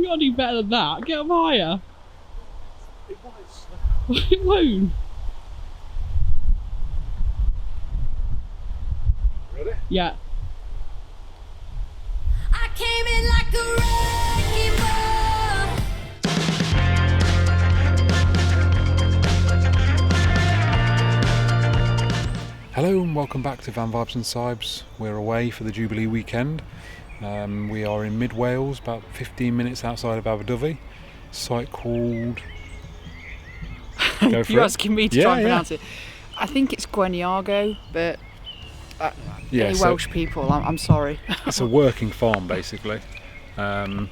We gotta do better than that. Get up higher. It might. It won't. Ready? Yeah. I came in like a wrecking ball. Hello and welcome back to Vibes Sibes. We're away for the Jubilee weekend. We are in mid Wales, about 15 minutes outside of Aberdyfi. Site called... Go for You're it. asking me to try and pronounce it. I think it's Gwerniago, but any Welsh people, I'm sorry. It's a working farm basically, and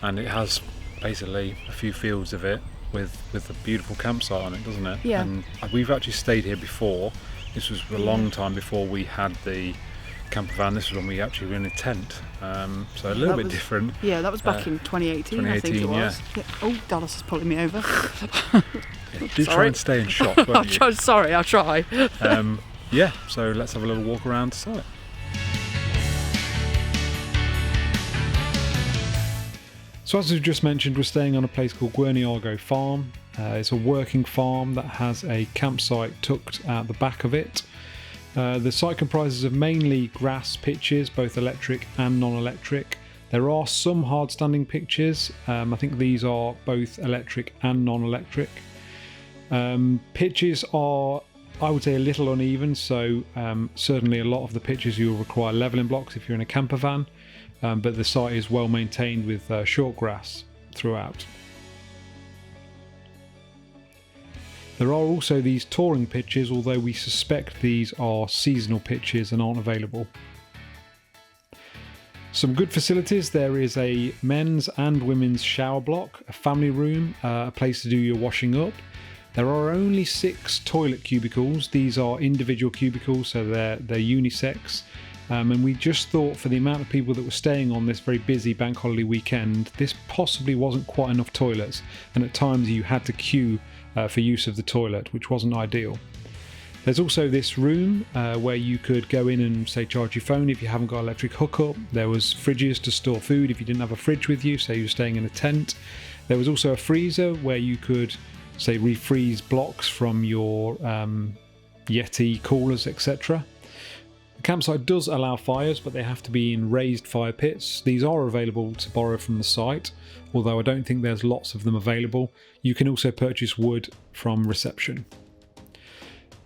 it has basically a few fields of it with a beautiful campsite on it, doesn't it? Yeah. And we've actually stayed here before. This was a long time before we had the campervan. This was when we actually were in a tent, so a little bit different. Yeah, that was back in 2018, I think it was. Yeah. Oh, Dallas is pulling me over. Do try and stay in shot, won't you? Sorry, I'll try. Yeah, so let's have a little walk around the site. So as we've just mentioned, we're staying on a place called Gwerniago Farm. It's a working farm that has a campsite tucked out the back of it. The site comprises of mainly grass pitches, both electric and non-electric. There are some hard-standing pitches. I think these are both electric and non-electric. Pitches are, I would say, a little uneven, so certainly a lot of the pitches you'll require levelling blocks if you're in a campervan, but the site is well maintained with short grass throughout. There are also these touring pitches, although we suspect these are seasonal pitches and aren't available. Some good facilities: there is a men's and women's shower block, a family room, a place to do your washing up. There are only 6 toilet cubicles. These are individual cubicles, so they're unisex. And we just thought, for the amount of people that were staying on this very busy bank holiday weekend, this possibly wasn't quite enough toilets, and at times you had to queue for use of the toilet, which wasn't ideal. There's also this room where you could go in and, say, charge your phone if you haven't got electric hookup. There was fridges to store food if you didn't have a fridge with you, say you were staying in a tent. There was also a freezer where you could, say, refreeze blocks from your Yeti coolers, etc. The campsite does allow fires, but they have to be in raised fire pits. These are available to borrow from the site, although I don't think there's lots of them available. You can also purchase wood from reception.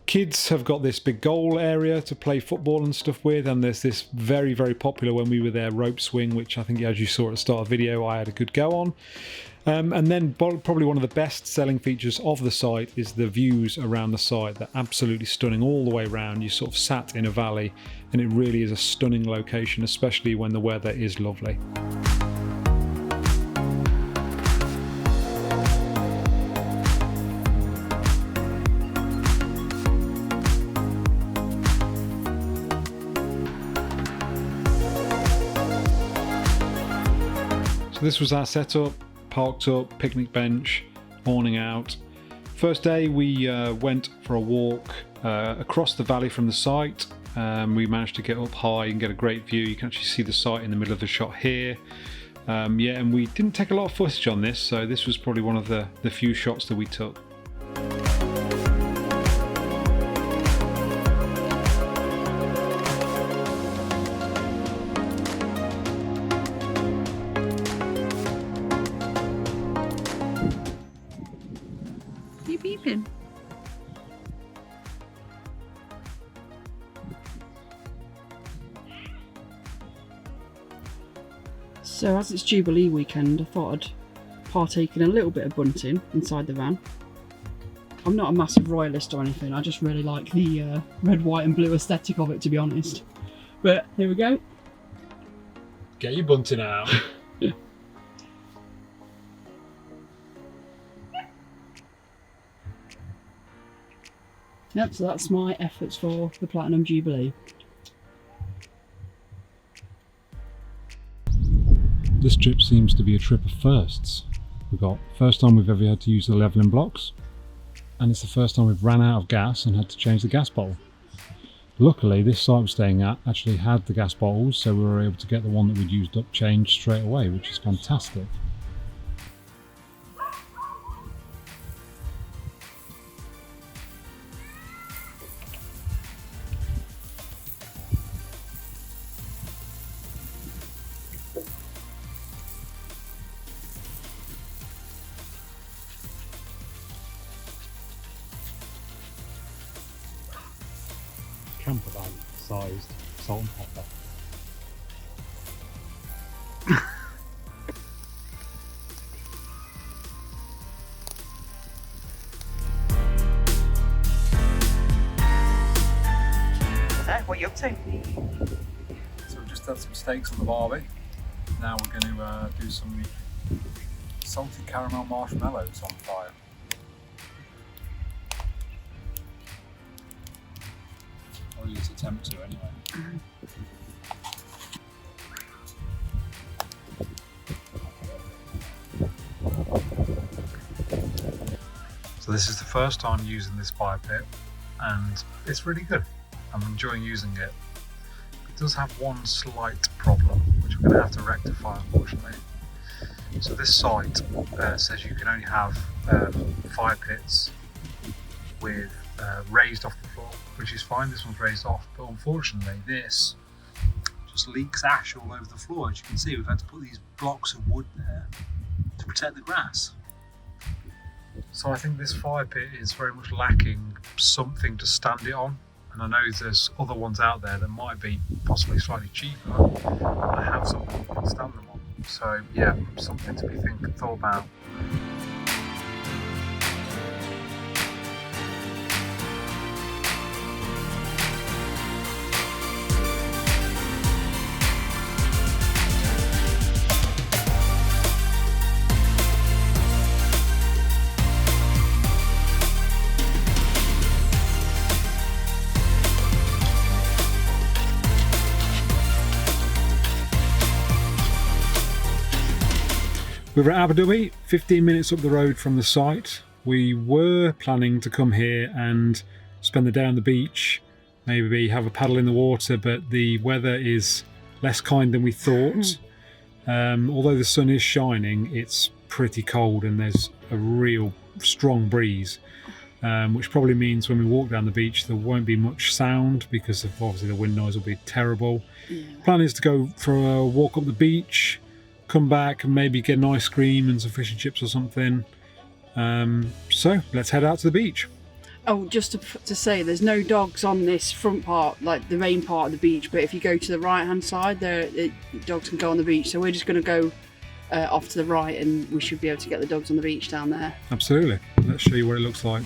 Kids have got this big goal area to play football and stuff with, and there's this very, very popular, when we were there, rope swing, which I think, as you saw at the start of the video, I had a good go on. And then probably one of the best selling features of the site is the views around the site. They're absolutely stunning all the way around. You sort of sat in a valley, and it really is a stunning location, especially when the weather is lovely. So this was our setup. Parked up, picnic bench, awning out. First day we went for a walk across the valley from the site. We managed to get up high and get a great view. You can actually see the site in the middle of the shot here. And we didn't take a lot of footage on this, so this was probably one of the few shots that we took. Beeping. So as it's Jubilee weekend, I thought I'd partake in a little bit of bunting inside the van. I'm not a massive royalist or anything, I just really like the red, white and blue aesthetic of it, to be honest. But here we go. Get your bunting out. Yep, so that's my efforts for the Platinum Jubilee. This trip seems to be a trip of firsts. We've got first time we've ever had to use the levelling blocks, and it's the first time we've ran out of gas and had to change the gas bottle. Luckily, this site we're staying at actually had the gas bottles, so we were able to get the one that we'd used up changed straight away, which is fantastic. campervan sized salt and pepper. What are you up to? So we've just had some steaks on the barbie. Now we're going to do some salted caramel marshmallows on fire. Or at least attempt to anyway. So this is the first time using this fire pit and it's really good. I'm enjoying using it. It does have one slight problem, which we're going to have to rectify, unfortunately. So this site says you can only have fire pits with raised off the floor, which is fine. This one's raised off, but unfortunately this just leaks ash all over the floor. As you can see, we've had to put these blocks of wood there to protect the grass. So I think this fire pit is very much lacking something to stand it on. And I know there's other ones out there that might be possibly slightly cheaper that have something you can stand them on. So yeah, something to be thought about. We're at Aberdyfi, 15 minutes up the road from the site. We were planning to come here and spend the day on the beach, maybe have a paddle in the water, but the weather is less kind than we thought. Although the sun is shining, it's pretty cold and there's a real strong breeze, which probably means when we walk down the beach there won't be much sound because of obviously the wind noise will be terrible. Plan is to go for a walk up the beach, come back and maybe get an ice cream and some fish and chips or something. So let's head out to the beach. Oh, just to say, there's no dogs on this front part, like the main part of the beach, but if you go to the right hand side, dogs can go on the beach. So we're just going to go off to the right and we should be able to get the dogs on the beach down there. Absolutely. Let's show you what it looks like.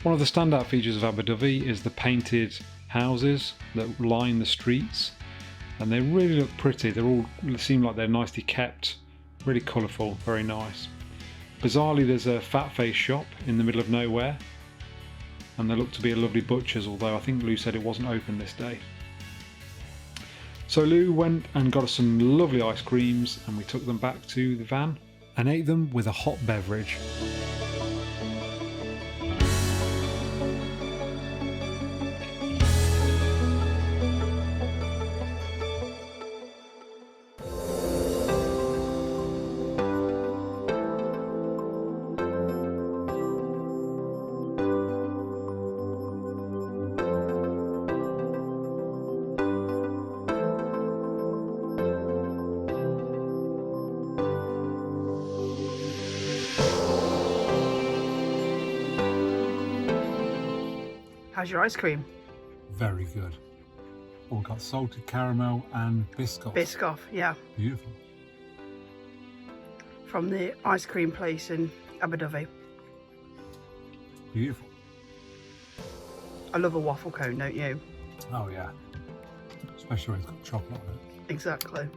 One of the standout features of Aberdyfi is the painted houses that line the streets, and they really look pretty. They seem like they're nicely kept, really colourful, very nice. Bizarrely, there's a fat face shop in the middle of nowhere, and there look to be a lovely butcher's, although I think Lou said it wasn't open this day. So Lou went and got us some lovely ice creams, and we took them back to the van and ate them with a hot beverage. How's your ice cream? Very good. All got salted caramel and Biscoff. Biscoff, yeah. Beautiful. from the ice cream place in Aberdyfi. Beautiful. I love a waffle cone, don't you? Oh yeah. Especially when it's got chocolate on it. Exactly.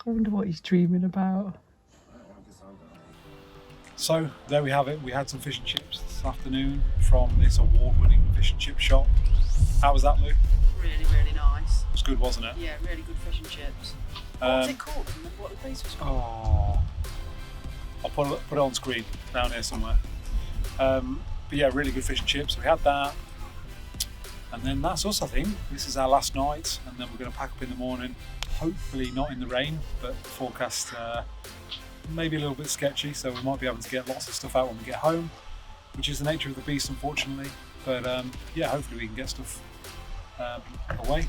I wonder what he's dreaming about. So there we have it. We had some fish and chips this afternoon from this award-winning fish and chip shop. How was that, Lou? Really, really nice. It was good, wasn't it? Yeah, really good fish and chips. What's it called? Remember what the place was called? Oh, I'll put it on screen down here somewhere. But yeah, really good fish and chips. So we had that, and then that's us. I think this is our last night, and then we're going to pack up in the morning. Hopefully not in the rain, but the forecast maybe a little bit sketchy, so we might be able to get lots of stuff out when we get home, which is the nature of the beast, unfortunately. But yeah, hopefully we can get stuff away.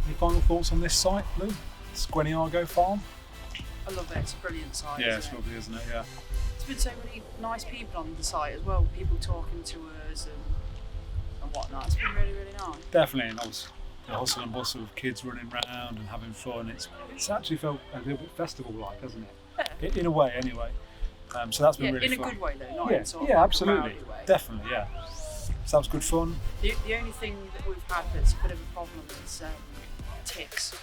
Any final thoughts on this site, Lou? It's Gwerniago Farm. I love it. It's a brilliant site. Yeah, isn't it's it? lovely, isn't it? Yeah. There's been so many nice people on the site as well. People talking to us and whatnot. It's been really, really nice. Definitely, and obviously the hustle and bustle of kids running around and having fun. It's actually felt a little bit festival-like, hasn't it? Yeah. In a way, anyway. So that's been really in fun. a good way though, not Yeah, in sort of yeah, like absolutely, a rowdy way. definitely, yeah. So that was good fun. The only thing that we've had that's a bit of a problem is ticks.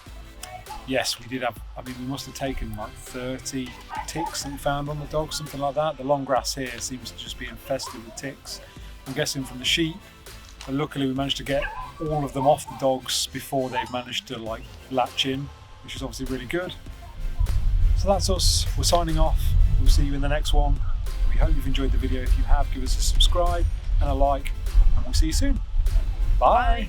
Yes, we did have. I mean, we must have taken like 30 ticks that we found on the dog, something like that. The long grass here seems to just be infested with ticks. I'm guessing from the sheep, but luckily we managed to get all of them off the dogs before they've managed to like latch in, which is obviously really good. So that's us. We're signing off. We'll see you in the next one. We hope you've enjoyed the video. If you have, give us a subscribe and a like, and we'll see you soon. Bye. Bye.